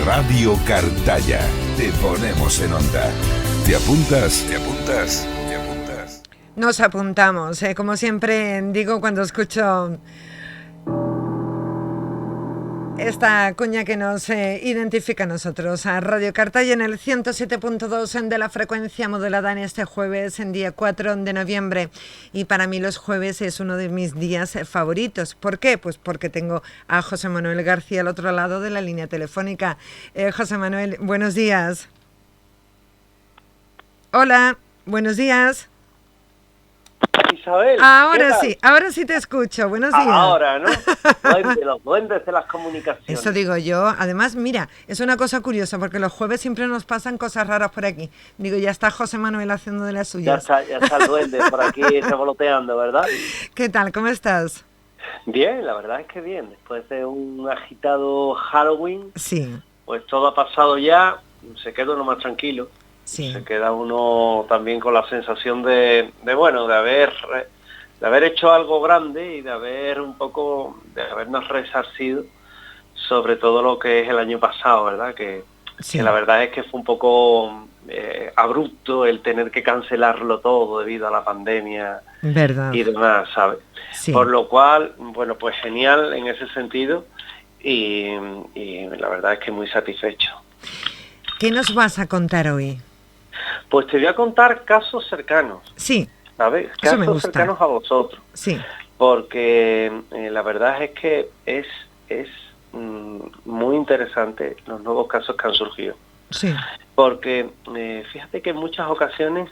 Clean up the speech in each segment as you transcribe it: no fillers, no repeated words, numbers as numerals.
Radio Cartaya. Te ponemos en onda. ¿Te apuntas? ¿Te apuntas? ¿Te apuntas? Nos apuntamos. Como siempre digo cuando escucho esta cuña que nos identifica a nosotros, a Radio Cartaya en el 107.2 de la frecuencia modulada en este jueves, en día 4 de noviembre. Y para mí los jueves es uno de mis días favoritos. ¿Por qué? Pues porque tengo a José Manuel García al otro lado de la línea telefónica. José Manuel, buenos días. Hola, buenos días. Isabel, ahora sí te escucho. Buenos días. Ahora, ¿no? Los duendes de las comunicaciones. Eso digo yo. Además, mira, es una cosa curiosa porque los jueves siempre nos pasan cosas raras por aquí. Digo, ya está José Manuel haciendo de las suyas. Ya está el duende por aquí revoloteando, ¿verdad? ¿Qué tal? ¿Cómo estás? Bien, la verdad es que bien. Después de un agitado Halloween, sí, pues todo ha pasado ya, se queda uno más tranquilo. Sí. Se queda uno también con la sensación de haber hecho algo grande y de habernos resarcido sobre todo lo que es el año pasado, ¿verdad? Que la verdad es que fue un poco abrupto el tener que cancelarlo todo debido a la pandemia. ¿Verdad? Y demás, ¿sabes? Sí. Por lo cual, bueno, pues genial en ese sentido y la verdad es que muy satisfecho. ¿Qué nos vas a contar hoy? Pues te voy a contar casos cercanos. Sí. ¿Sabes? Casos cercanos a vosotros. Sí. Porque la verdad es que es muy interesante los nuevos casos que han surgido. Sí. Porque fíjate que en muchas ocasiones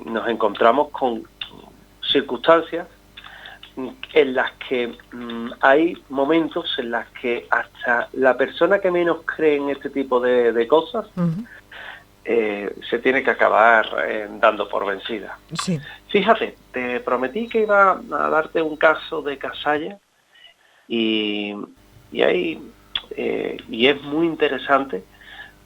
nos encontramos con circunstancias en las que hay momentos en las que hasta la persona que menos cree en este tipo de cosas se tiene que acabar dando por vencida. Sí. Fíjate, te prometí que iba a darte un caso de Casalla y es muy interesante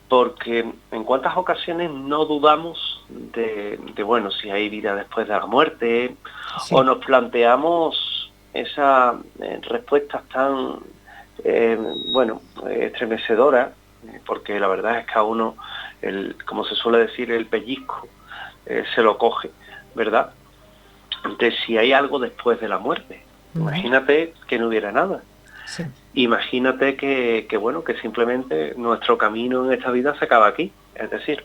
porque en cuántas ocasiones no dudamos de bueno, si hay vida después de la muerte, o nos planteamos esas respuestas tan estremecedoras, porque la verdad es que a uno, como se suele decir, el pellizco se lo coge, ¿verdad? De si hay algo después de la muerte. Imagínate que no hubiera nada. Sí. Imagínate que simplemente nuestro camino en esta vida se acaba aquí. Es decir,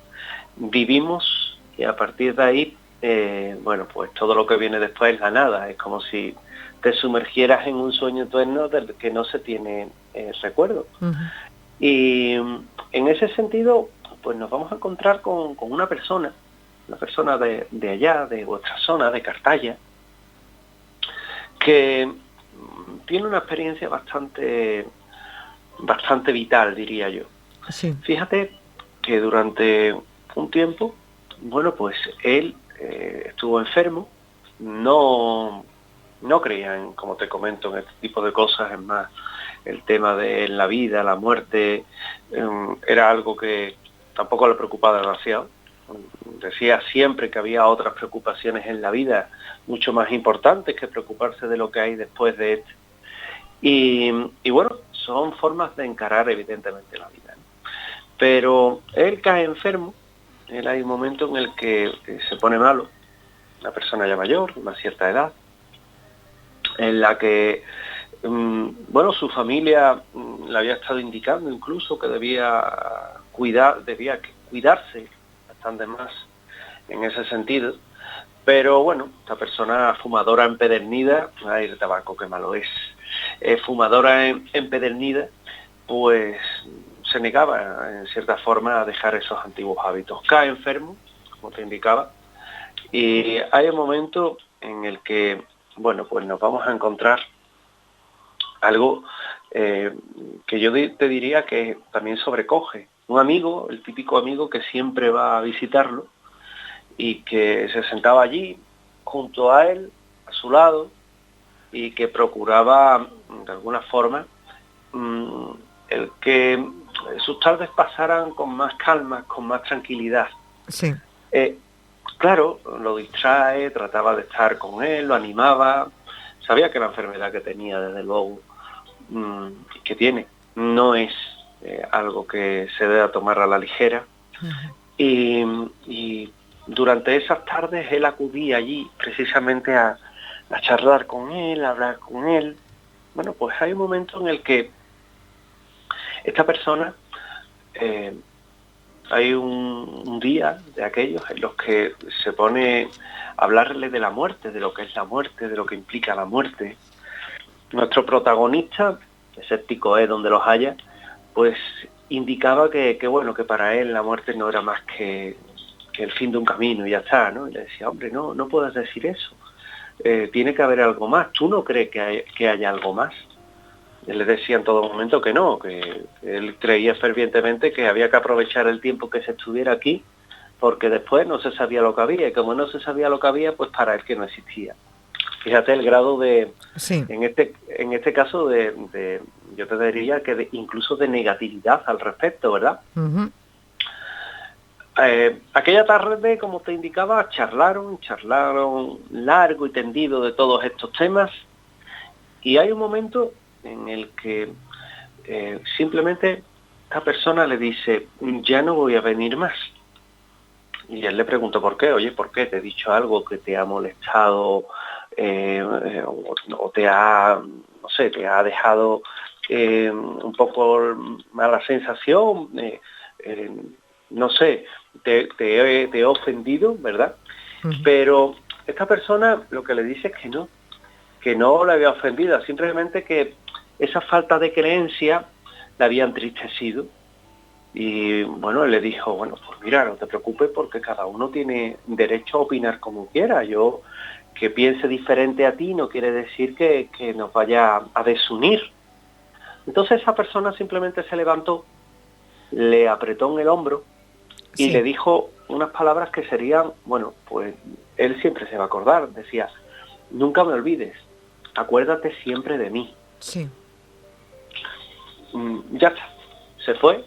vivimos y a partir de ahí, pues todo lo que viene después es la nada. Es como si te sumergieras en un sueño eterno del que no se tiene recuerdo. Y en ese sentido, pues nos vamos a encontrar con una persona de allá, de vuestra zona, de Cartaya, que tiene una experiencia bastante vital, diría yo. Sí. Fíjate que durante un tiempo, pues él estuvo enfermo, no creía en, como te comento, en este tipo de cosas. Es más, el tema de la vida, la muerte, era algo que tampoco le preocupaba demasiado. Decía siempre que había otras preocupaciones en la vida mucho más importantes que preocuparse de lo que hay después de esto. Y son formas de encarar evidentemente la vida, ¿no? Pero él cae enfermo, hay un momento en el que se pone malo, una persona ya mayor, de una cierta edad, en la que su familia le había estado indicando incluso que debía cuidarse bastante más en ese sentido. Pero esta persona fumadora empedernida, ay, el tabaco qué malo es, fumadora empedernida, pues se negaba en cierta forma a dejar esos antiguos hábitos. Cae enfermo, como te indicaba, y hay un momento en el que, pues nos vamos a encontrar algo que yo te diría que también sobrecoge. Un amigo, el típico amigo que siempre va a visitarlo y que se sentaba allí junto a él, a su lado, y que procuraba de alguna forma el que sus tardes pasaran con más calma, con más tranquilidad. Sí. Claro, lo distrae, trataba de estar con él, lo animaba, sabía que la enfermedad que tenía, desde luego, que tiene, no es algo que se debe tomar a la ligera. Y durante esas tardes él acudía allí precisamente a charlar con él, a hablar con él. Bueno, pues hay un momento en el que esta persona, hay un día de aquellos en los que se pone a hablarle de la muerte, de lo que es la muerte, de lo que implica la muerte. Nuestro protagonista, escéptico es donde los haya, pues indicaba que bueno, que para él la muerte no era más que el fin de un camino y ya está, ¿no? Y le decía, hombre, no puedes decir eso. Tiene que haber algo más. ¿Tú no crees que haya algo más? Él le decía en todo momento que no, que él creía fervientemente que había que aprovechar el tiempo que se estuviera aquí, porque después no se sabía lo que había, y como no se sabía lo que había, pues para él que no existía. Fíjate el grado de, sí, en este caso, de yo te diría que incluso de negatividad al respecto, ¿verdad? uh-huh. Aquella tarde, como te indicaba, charlaron largo y tendido de todos estos temas, y hay un momento en el que simplemente esta persona le dice, ya no voy a venir más. Y él le preguntó por qué. Oye, ¿por qué? ¿Te he dicho algo que te ha molestado o te ha, no sé, te ha dejado un poco mala sensación? No sé, te he ofendido, ¿verdad? Uh-huh. Pero esta persona lo que le dice es que no la había ofendido, simplemente que esa falta de creencia la había entristecido. Y bueno, él le dijo, bueno, pues mira, no te preocupes porque cada uno tiene derecho a opinar como quiera. Yo que piense diferente a ti no quiere decir que nos vaya a desunir. Entonces esa persona simplemente se levantó, le apretó en el hombro y Sí. le dijo unas palabras que serían, bueno, pues él siempre se va a acordar. Decía, nunca me olvides, acuérdate siempre de mí. Sí. Ya está, se fue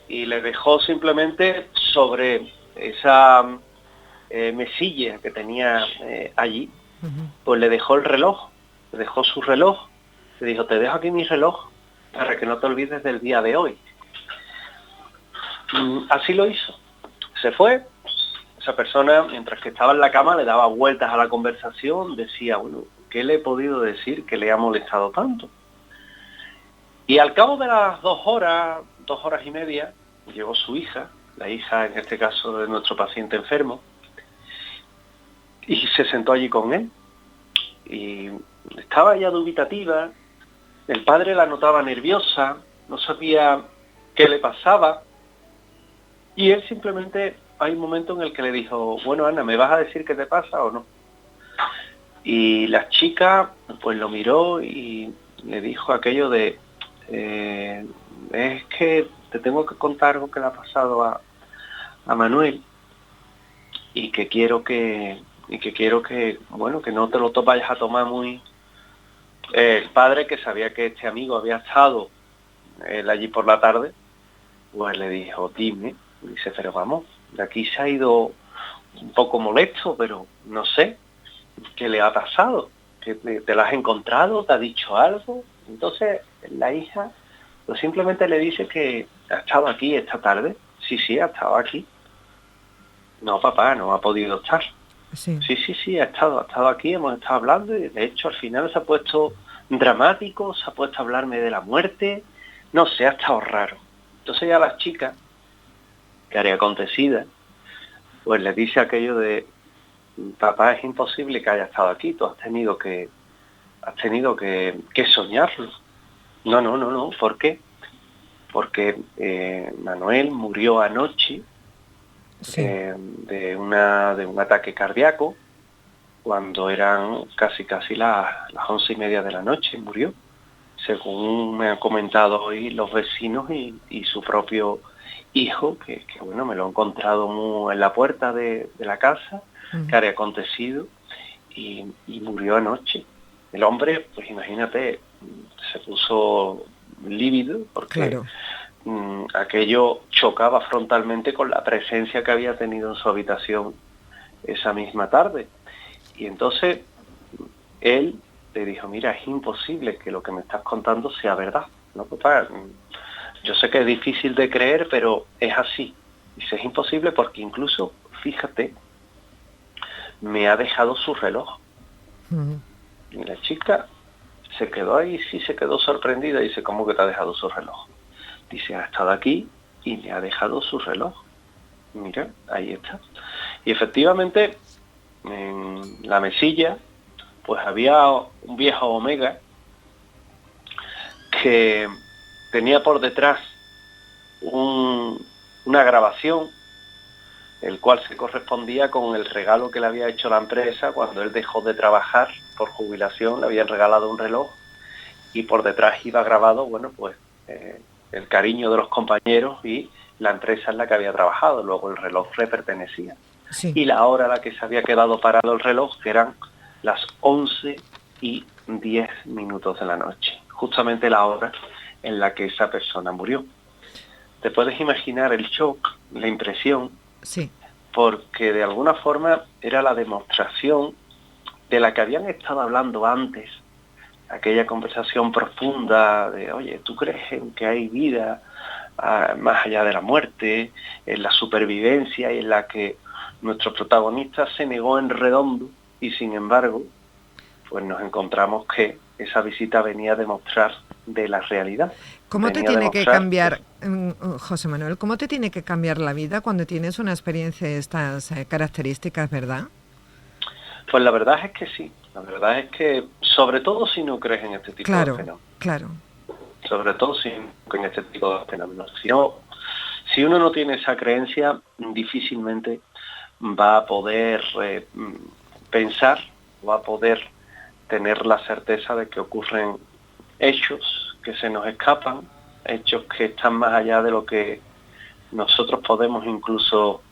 y le dejó simplemente sobre esa mesilla que tenía allí, Uh-huh. pues le dejó el reloj, le dejó su reloj, le dijo, te dejo aquí mi reloj para que no te olvides del día de hoy. Así lo hizo, se fue. Esa persona, mientras que estaba en la cama, le daba vueltas a la conversación, decía, bueno, ¿qué le he podido decir que le ha molestado tanto? Y al cabo de las 2 horas y media, llegó su hija, la hija en este caso de nuestro paciente enfermo, y se sentó allí con él. Y estaba ella dubitativa, el padre la notaba nerviosa, no sabía qué le pasaba, y él simplemente, hay un momento en el que le dijo, bueno, Ana, ¿me vas a decir qué te pasa o no? Y la chica pues lo miró y le dijo aquello de, es que te tengo que contar algo que le ha pasado a Manuel y que quiero que bueno, que no te lo vayas a tomar muy. El padre, que sabía que este amigo había estado allí por la tarde, pues le dijo, dime. Y dice, pero vamos, de aquí se ha ido un poco molesto, pero no sé qué le ha pasado, que te lo has encontrado, te ha dicho algo. Entonces la hija pues simplemente le dice que ha estado aquí esta tarde. Sí, ha estado aquí. No, papá, no ha podido estar. Sí. Sí, ha estado aquí, hemos estado hablando y de hecho al final se ha puesto dramático, se ha puesto a hablarme de la muerte, no sé, ha estado raro. Entonces ya la chica, que haría acontecida, pues le dice aquello de, papá, es imposible que haya estado aquí, tú has tenido que soñarlo. No, ¿por qué? Porque Manuel murió anoche Sí. de un ataque cardíaco cuando eran casi las 11:30 de la noche, murió, según me han comentado hoy los vecinos y su propio hijo, que bueno, me lo he encontrado en la puerta de la casa, Uh-huh. que había acontecido, y murió anoche. El hombre, pues imagínate, se puso lívido porque Claro. Aquello chocaba frontalmente con la presencia que había tenido en su habitación esa misma tarde. Y entonces él le dijo, mira, es imposible que lo que me estás contando sea verdad, ¿no, papá? yo sé que es difícil de creer, pero es así. Dice, es imposible porque incluso, fíjate, me ha dejado su reloj. Ujú. Y la chica se quedó ahí, sí se quedó sorprendida. Dice, ¿cómo que te ha dejado su reloj? Dice, ha estado aquí y me ha dejado su reloj. Mira, ahí está. Y efectivamente, en la mesilla, pues había un viejo Omega que tenía por detrás una grabación, el cual se correspondía con el regalo que le había hecho la empresa cuando él dejó de trabajar por jubilación. Le habían regalado un reloj y por detrás iba grabado, bueno, pues el cariño de los compañeros y la empresa en la que había trabajado. Luego el reloj le pertenecía. Sí. Y la hora a la que se había quedado parado el reloj, que eran las 11:10 de la noche, justamente la hora en la que esa persona murió. Te puedes imaginar el shock, la impresión, Sí. porque de alguna forma era la demostración de la que habían estado hablando antes, aquella conversación profunda de, oye, ¿tú crees en que hay vida más allá de la muerte, en la supervivencia, y en la que nuestro protagonista se negó en redondo, y sin embargo, pues nos encontramos que esa visita venía a demostrar de la realidad? ¿Cómo te Venía a tiene que demostrar cambiar, José Manuel, cómo te tiene que cambiar la vida cuando tienes una experiencia de estas características, verdad? Pues la verdad es que sí. La verdad es que, sobre todo si no crees en este tipo de fenómenos. Claro. Sobre todo si en este tipo de fenómenos. Si uno no tiene esa creencia, difícilmente va a poder pensar, va a poder tener la certeza de que ocurren hechos que se nos escapan, hechos que están más allá de lo que nosotros podemos incluso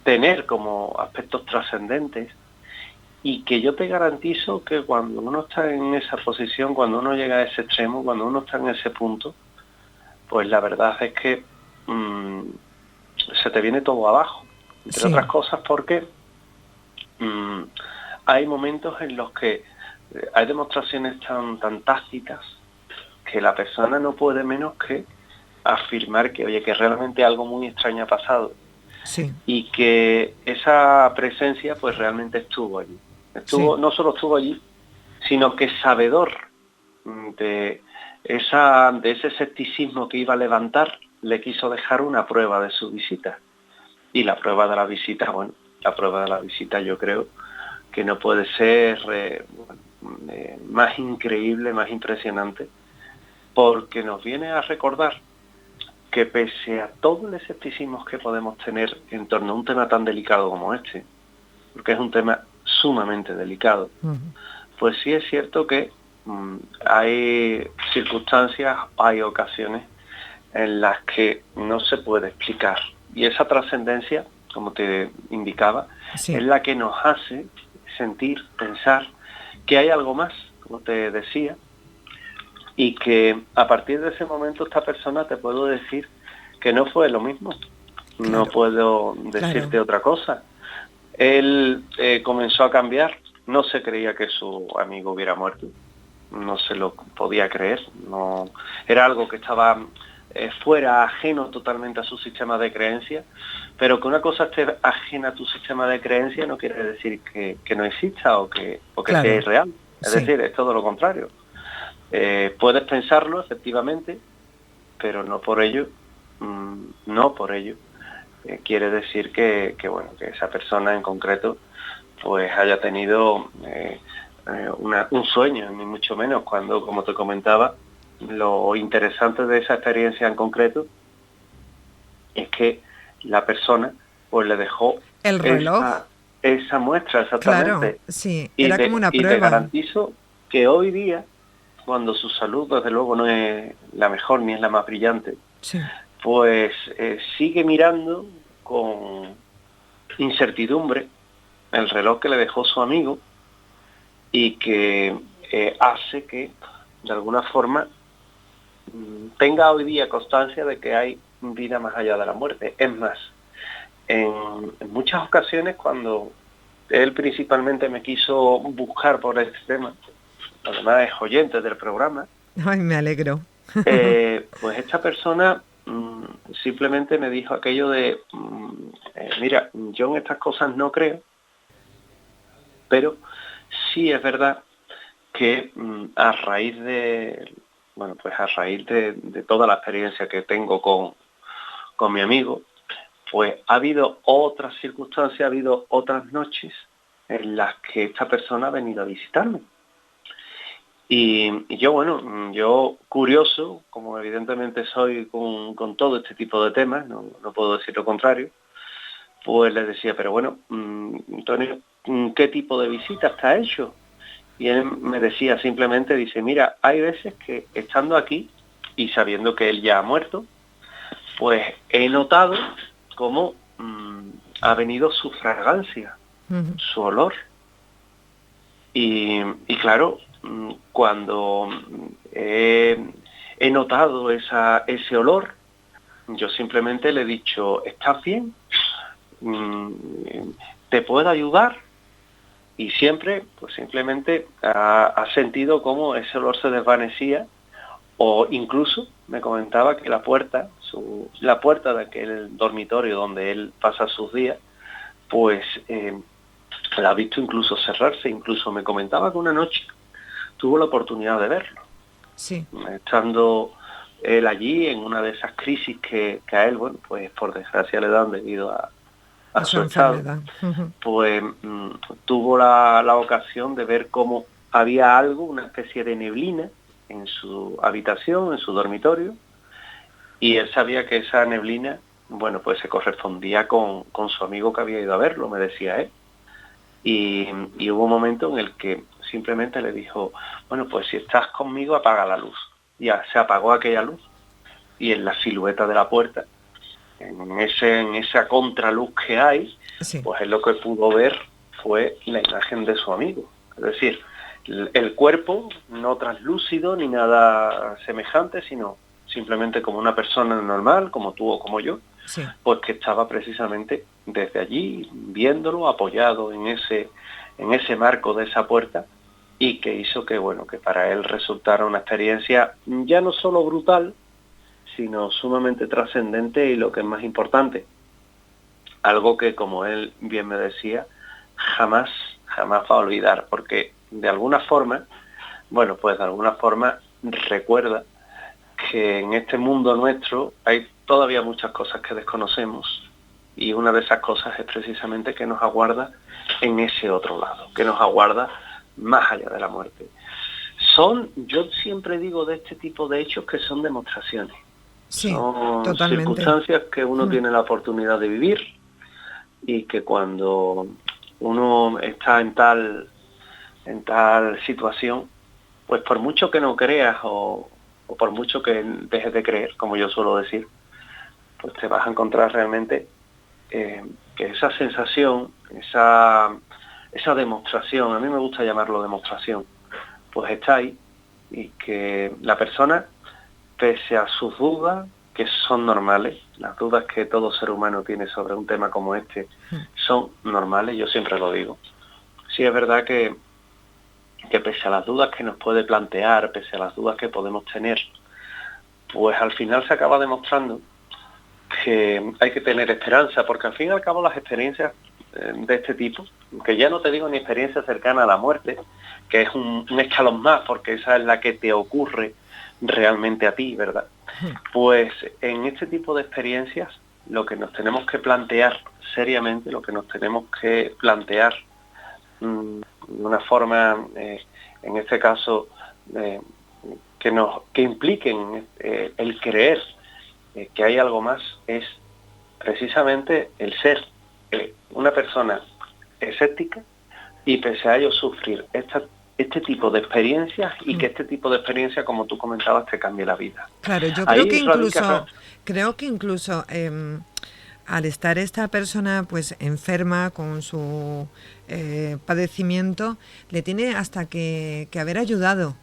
tener como aspectos trascendentes, y que yo te garantizo que cuando uno está en esa posición, cuando uno llega a ese extremo, cuando uno está en ese punto, pues la verdad es que se te viene todo abajo, entre otras cosas porque hay momentos en los que hay demostraciones tan tácitas que la persona no puede menos que afirmar que, oye, que realmente algo muy extraño ha pasado. Sí. Y que esa presencia pues realmente estuvo allí. No solo estuvo allí, sino que sabedor de ese escepticismo que iba a levantar, le quiso dejar una prueba de su visita. Y la prueba de la visita, yo creo que no puede ser más increíble, más impresionante, porque nos viene a recordar que pese a todo el escepticismo que podemos tener en torno a un tema tan delicado como este, porque es un tema sumamente delicado, pues sí es cierto que hay circunstancias, hay ocasiones en las que no se puede explicar. Y esa trascendencia, como te indicaba, es la que nos hace sentir, pensar que hay algo más, como te decía, y que a partir de ese momento esta persona, te puedo decir que no fue lo mismo. Claro. No puedo decirte otra cosa. Él comenzó a cambiar, no se creía que su amigo hubiera muerto, no se lo podía creer, no era algo que estaba fuera, ajeno totalmente a su sistema de creencias, pero que una cosa esté ajena a tu sistema de creencias no quiere decir que no exista o que sea irreal, es decir, es todo lo contrario. Puedes pensarlo, efectivamente, pero no por ello quiere decir que esa persona en concreto pues haya tenido un sueño, ni mucho menos, cuando, como te comentaba, lo interesante de esa experiencia en concreto es que la persona pues le dejó el reloj, esa muestra, exactamente. Claro, sí, era como una prueba. Y te garantizo que hoy día, cuando su salud desde luego no es la mejor ni es la más brillante, pues sigue mirando con incertidumbre el reloj que le dejó su amigo, y que hace que de alguna forma tenga hoy día constancia de que hay vida más allá de la muerte. Es más, en muchas ocasiones, cuando él principalmente me quiso buscar por este tema, además es oyente del programa. Ay, me alegro. Pues esta persona simplemente me dijo aquello de, mira, yo en estas cosas no creo, pero sí es verdad que a raíz de, bueno, pues a raíz de toda la experiencia que tengo con mi amigo, pues ha habido otras circunstancias, ha habido otras noches en las que esta persona ha venido a visitarme. Y yo, bueno, yo curioso, como evidentemente soy con todo este tipo de temas, no puedo decir lo contrario, pues le decía, pero bueno, Antonio, ¿qué tipo de visitas te ha hecho? Y él me decía simplemente, dice, mira, hay veces que estando aquí y sabiendo que él ya ha muerto, pues he notado cómo ha venido su fragancia, su olor. Y claro, cuando he notado ese olor, yo simplemente le he dicho, ¿estás bien? ¿Te puedo ayudar? Y siempre, pues simplemente ha sentido cómo ese olor se desvanecía, o incluso me comentaba que la puerta de aquel dormitorio donde él pasa sus días, pues la ha visto incluso cerrarse. Incluso me comentaba que una noche tuvo la oportunidad de verlo. Sí. Estando él allí en una de esas crisis que a él, bueno, pues por desgracia le dan debido a su estado, pues tuvo la ocasión de ver cómo había algo, una especie de neblina en su habitación, en su dormitorio, y él sabía que esa neblina, bueno, pues se correspondía con su amigo que había ido a verlo, me decía él. Y hubo un momento en el que simplemente le dijo, bueno, pues si estás conmigo apaga la luz. Ya se apagó aquella luz y en la silueta de la puerta, en esa contraluz que hay, sí, pues él lo que pudo ver fue la imagen de su amigo. Es decir, el cuerpo no translúcido ni nada semejante, sino simplemente como una persona normal, como tú o como yo, sí, pues que estaba precisamente desde allí viéndolo apoyado en ese marco de esa puerta, y que hizo que, bueno, que para él resultara una experiencia ya no solo brutal, sino sumamente trascendente, y lo que es más importante, algo que, como él bien me decía, jamás va a olvidar, porque de alguna forma, bueno, pues de alguna forma recuerda que en este mundo nuestro hay todavía muchas cosas que desconocemos, y una de esas cosas es precisamente que nos aguarda en ese otro lado, que nos aguarda más allá de la muerte. Yo siempre digo de este tipo de hechos que son demostraciones. Sí, son totalmente. Circunstancias que uno tiene la oportunidad de vivir, y que cuando uno está en tal situación, pues por mucho que no creas o por mucho que dejes de creer, como yo suelo decir, pues te vas a encontrar realmente que esa sensación, esa demostración, a mí me gusta llamarlo demostración, pues está ahí, y que la persona, pese a sus dudas, que son normales, las dudas que todo ser humano tiene sobre un tema como este son normales, yo siempre lo digo. Sí es verdad que pese a las dudas que nos puede plantear, pese a las dudas que podemos tener, pues al final se acaba demostrando que hay que tener esperanza, porque al fin y al cabo las experiencias de este tipo, que ya no te digo ni experiencia cercana a la muerte, que es un escalón más, porque esa es la que te ocurre realmente a ti, ¿verdad? Pues en este tipo de experiencias lo que nos tenemos que plantear seriamente, lo que nos tenemos que plantear de una forma, en este caso, que impliquen el creer que hay algo más, es precisamente el ser una persona escéptica, y pese a ello sufrir este tipo de experiencias, y que este tipo de experiencias, como tú comentabas, te cambie la vida. Claro, yo creo que incluso al estar esta persona pues enferma con su padecimiento, le tiene hasta que haber ayudado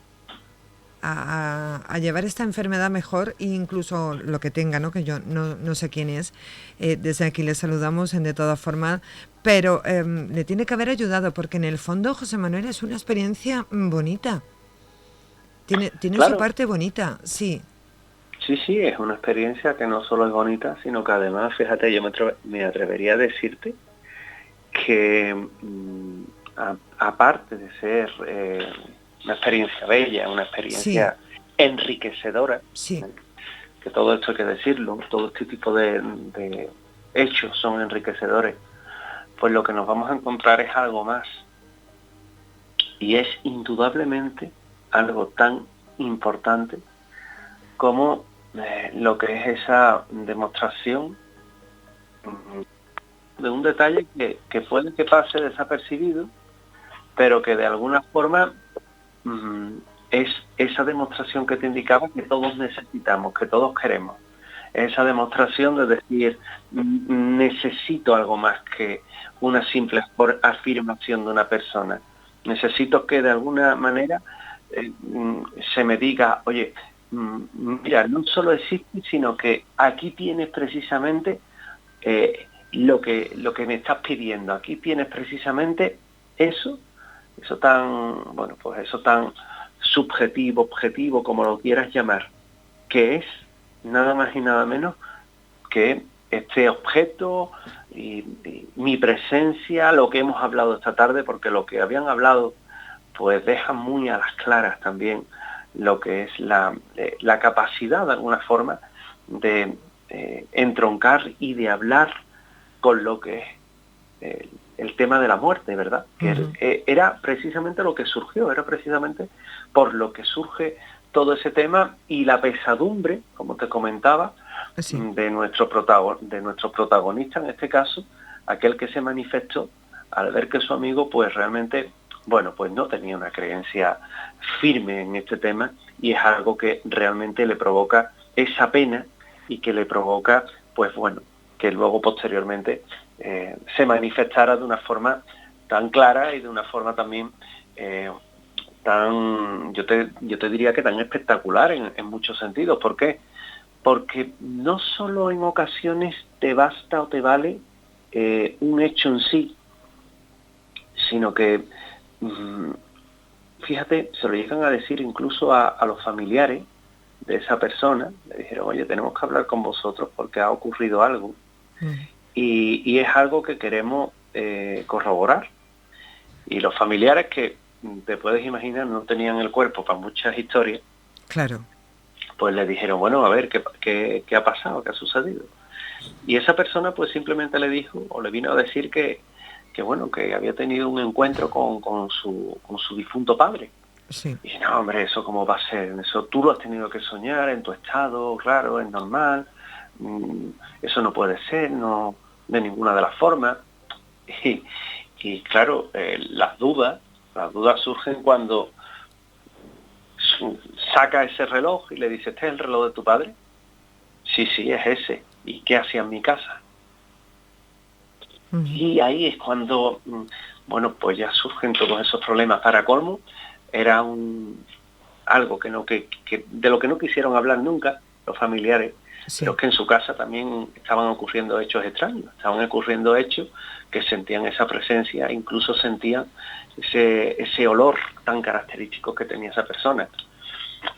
a llevar esta enfermedad mejor, e incluso lo que tenga, ¿no? Que yo no sé quién es, desde aquí le saludamos de todas formas, pero le tiene que haber ayudado, porque en el fondo, José Manuel, es una experiencia bonita, tiene claro, su parte bonita, sí. Sí, sí, es una experiencia que no solo es bonita, sino que además, fíjate, yo me atrevería a decirte que aparte de ser una experiencia bella, una Sí, experiencia enriquecedora, sí. que todo esto hay que decirlo, todo este tipo de hechos son enriquecedores, pues lo que nos vamos a encontrar es algo más. Y es indudablemente algo tan importante como lo que es esa demostración de un detalle que puede que pase desapercibido, pero que de alguna forma es esa demostración que te indicaba que todos necesitamos, que todos queremos. Esa demostración de decir, necesito algo más que una simple afirmación de una persona. Necesito que de alguna manera se me diga, oye, mira, no solo existe, sino que aquí tienes precisamente lo que me estás pidiendo. Aquí tienes precisamente eso tan, bueno, pues eso tan subjetivo, objetivo, como lo quieras llamar, que es nada más y nada menos que este objeto y mi presencia, lo que hemos hablado esta tarde, porque lo que habían hablado pues deja muy a las claras también lo que es la capacidad de alguna forma de entroncar y de hablar con lo que es el tema de la muerte, ¿verdad? Que era precisamente lo que surgió, era precisamente por lo que surge todo ese tema y la pesadumbre, como te comentaba, Sí. de nuestro protagonista, en este caso, aquel que se manifestó al ver que su amigo pues realmente, bueno, pues no tenía una creencia firme en este tema y es algo que realmente le provoca esa pena y que le provoca, pues bueno, que luego posteriormente se manifestara de una forma tan clara y de una forma también tan, yo te diría que tan espectacular en muchos sentidos. ¿Por qué? Porque no solo en ocasiones te basta o te vale un hecho en sí, sino que, fíjate, se lo llegan a decir incluso a los familiares de esa persona. Le dijeron, oye, tenemos que hablar con vosotros porque ha ocurrido algo. Y es algo que queremos corroborar. Y los familiares, que te puedes imaginar, no tenían el cuerpo para muchas historias, Claro. pues le dijeron, bueno, a ver, ¿qué ha pasado? ¿Qué ha sucedido? Y esa persona pues simplemente le dijo, o le vino a decir que bueno, que había tenido un encuentro con su difunto padre. Sí. Y dije, no, hombre, ¿eso cómo va a ser? Eso tú lo has tenido que soñar en tu estado, claro, es normal. Eso no puede ser, no, de ninguna de las formas. Y claro, las dudas surgen cuando saca ese reloj y le dice, ¿este es el reloj de tu padre? Sí, sí, es ese. ¿Y qué hacía en mi casa? Y ahí es cuando, bueno, pues ya surgen todos esos problemas. Para colmo, era algo que de lo que no quisieron hablar nunca los familiares, Sí. pero que en su casa también estaban ocurriendo hechos extraños, estaban ocurriendo hechos que sentían esa presencia, incluso sentían ese olor tan característico que tenía esa persona.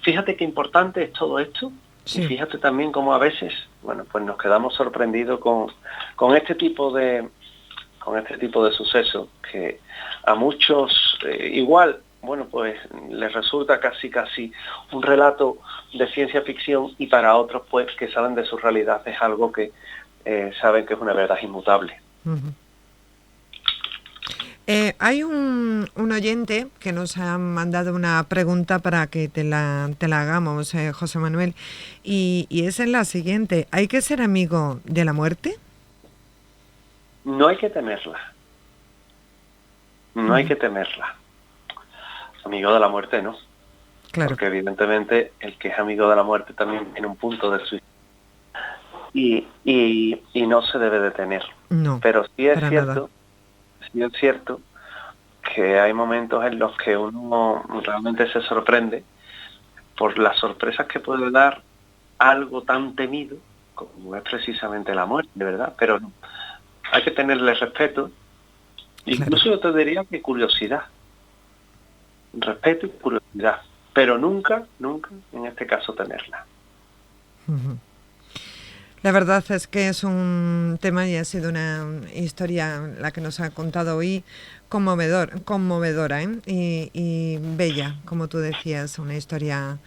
Fíjate qué importante es todo esto. Sí. Y fíjate también cómo a veces, bueno, pues nos quedamos sorprendidos con este tipo de sucesos que a muchos igual, bueno, pues les resulta casi un relato de ciencia ficción, y para otros pues que saben de su realidad es algo que saben que es una verdad inmutable. Hay un oyente que nos ha mandado una pregunta para que te la hagamos, José Manuel, y es la siguiente: ¿hay que ser amigo de la muerte? No hay que temerla. No hay que temerla. Amigo de la muerte no. Claro. Porque evidentemente el que es amigo de la muerte también tiene un punto de suicidio. Y no se debe de tener. No, pero sí es cierto que hay momentos en los que uno realmente se sorprende por las sorpresas que puede dar algo tan temido como es precisamente la muerte, ¿verdad? Pero no, hay que tenerle respeto, incluso yo te diría que curiosidad, respeto y curiosidad, pero nunca en este caso tenerla. Ujú. La verdad es que es un tema y ha sido una historia la que nos ha contado hoy conmovedora, ¿eh? Y bella, como tú decías, una historia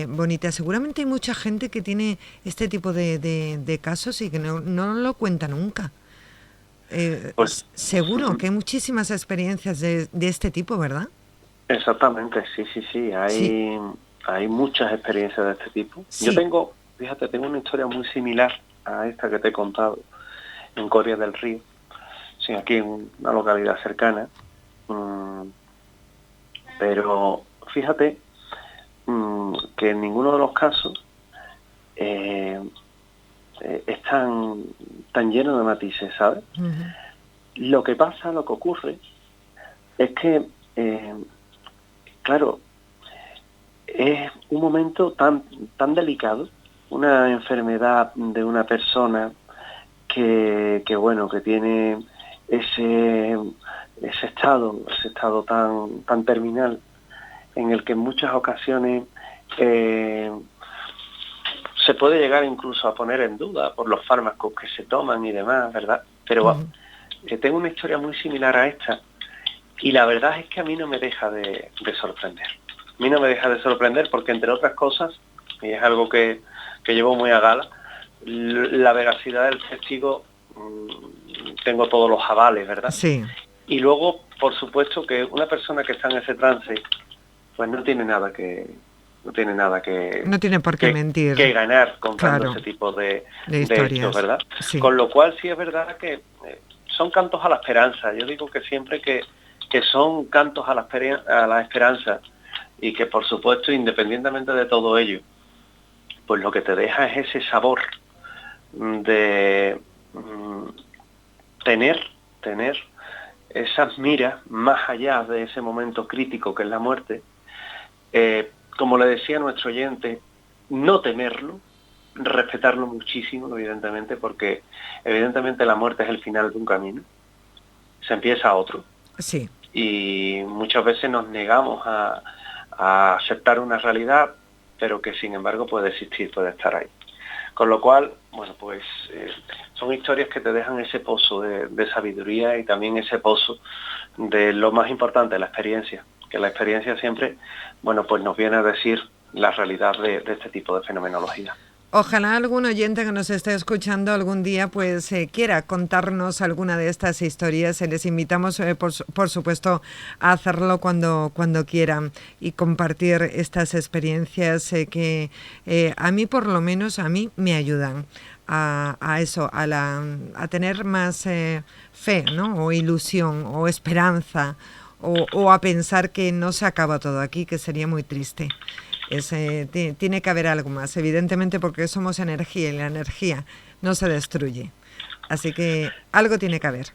bonita. Seguramente hay mucha gente que tiene este tipo de casos y que no lo cuenta nunca. Pues Seguro que hay muchísimas experiencias de este tipo, ¿verdad? exactamente, sí, Sí, hay muchas experiencias de este tipo. Yo sí. tengo una historia muy similar a esta que te he contado en Coria del Río, sí, aquí en una localidad cercana, pero fíjate que en ninguno de los casos es tan lleno de matices, ¿sabes? Ujú. Lo que ocurre, es que, claro, es un momento tan delicado, una enfermedad de una persona que tiene ese estado tan terminal, en el que en muchas ocasiones se puede llegar incluso a poner en duda por los fármacos que se toman y demás, ¿verdad? Pero tengo una historia muy similar a esta, y la verdad es que a mí no me deja de sorprender. A mí no me deja de sorprender porque, entre otras cosas, y es algo que llevo muy a gala, la veracidad del testigo, tengo todos los avales, ¿verdad? Sí. Y luego, por supuesto, que una persona que está en ese trance, pues no tiene nada que No tiene por qué mentir. que ganar contando Claro. ese tipo de historias, hechos, ¿verdad? Sí. Con lo cual sí es verdad que son cantos a la esperanza. Yo digo que siempre que son cantos a la esperanza, y que, por supuesto, independientemente de todo ello, pues lo que te deja es ese sabor de tener esas miras más allá de ese momento crítico que es la muerte. Como le decía a nuestro oyente, no temerlo, respetarlo muchísimo, evidentemente, porque evidentemente la muerte es el final de un camino, se empieza otro. Sí. Y muchas veces nos negamos a aceptar una realidad, pero que sin embargo puede existir, puede estar ahí. Con lo cual, bueno, pues son historias que te dejan ese pozo de sabiduría, y también ese pozo de lo más importante, la experiencia, que la experiencia siempre, bueno, pues nos viene a decir la realidad de este tipo de fenomenología. Ojalá algún oyente que nos esté escuchando algún día pues quiera contarnos alguna de estas historias. Les invitamos por supuesto a hacerlo cuando quieran, y compartir estas experiencias que a mí, por lo menos a mí, me ayudan a eso, a tener más fe, ¿no? O ilusión o esperanza, o a pensar que no se acaba todo aquí, que sería muy triste. Tiene que haber algo más, evidentemente, porque somos energía y la energía no se destruye. Así que algo tiene que haber.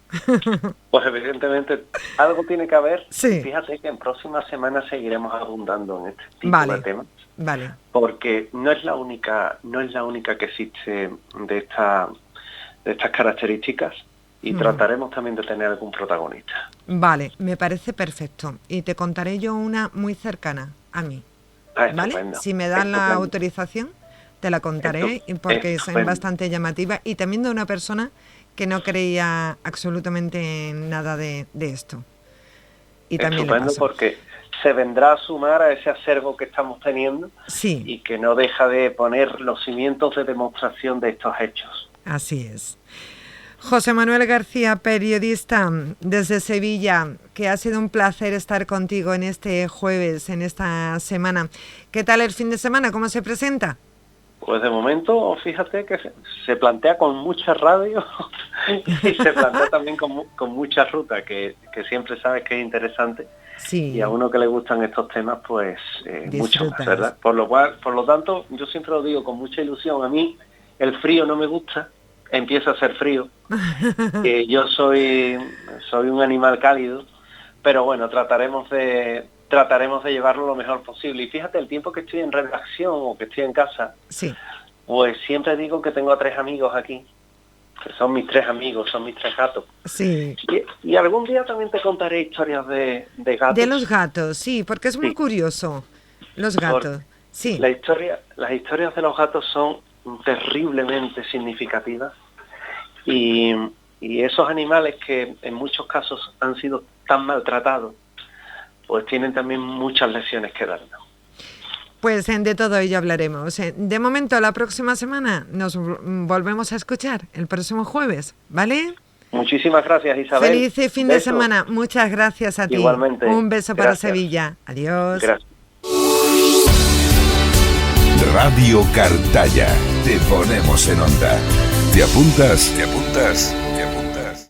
Pues evidentemente algo tiene que haber. Sí. Fíjate que en próximas semanas seguiremos abundando en este tipo de temas. Vale. Porque no es la única que existe de estas características, y trataremos también de tener algún protagonista. Vale, me parece perfecto. Y te contaré yo una muy cercana a mí. ¿Vale? Si me dan la autorización, te la contaré, porque es bastante llamativa, y también de una persona que no creía absolutamente nada de esto. Y también le pasó. Porque se vendrá a sumar a ese acervo que estamos teniendo, sí, y que no deja de poner los cimientos de demostración de estos hechos. Así es. José Manuel García, periodista desde Sevilla, que ha sido un placer estar contigo en este jueves, en esta semana. ¿Qué tal el fin de semana? ¿Cómo se presenta? Pues de momento, fíjate que se plantea con mucha radio y se plantea también con mucha ruta, que siempre sabes que es interesante. Sí. Y a uno que le gustan estos temas, pues mucho más, ¿verdad? Por lo tanto, yo siempre lo digo con mucha ilusión. A mí el frío no me gusta. Empieza a ser frío. Yo soy un animal cálido, pero bueno, trataremos de llevarlo lo mejor posible. Y fíjate, el tiempo que estoy en redacción o que estoy en casa, sí, pues siempre digo que tengo a 3 amigos aquí, que son mis 3 amigos, son mis 3 gatos. Sí. Y algún día también te contaré historias de gatos. De los gatos, sí, porque es muy curioso. Los gatos, sí. Las historias de los gatos son terriblemente significativas, y esos animales que en muchos casos han sido tan maltratados, pues tienen también muchas lecciones que darnos. Pues de todo ello hablaremos. De momento, la próxima semana nos volvemos a escuchar, el próximo jueves, ¿vale? Muchísimas gracias, Isabel. Feliz fin de semana. Muchas gracias a ti. Igualmente. Un beso para Sevilla. Adiós. Gracias. Radio Cartaya. Te ponemos en onda. ¿Te apuntas? ¿Te apuntas?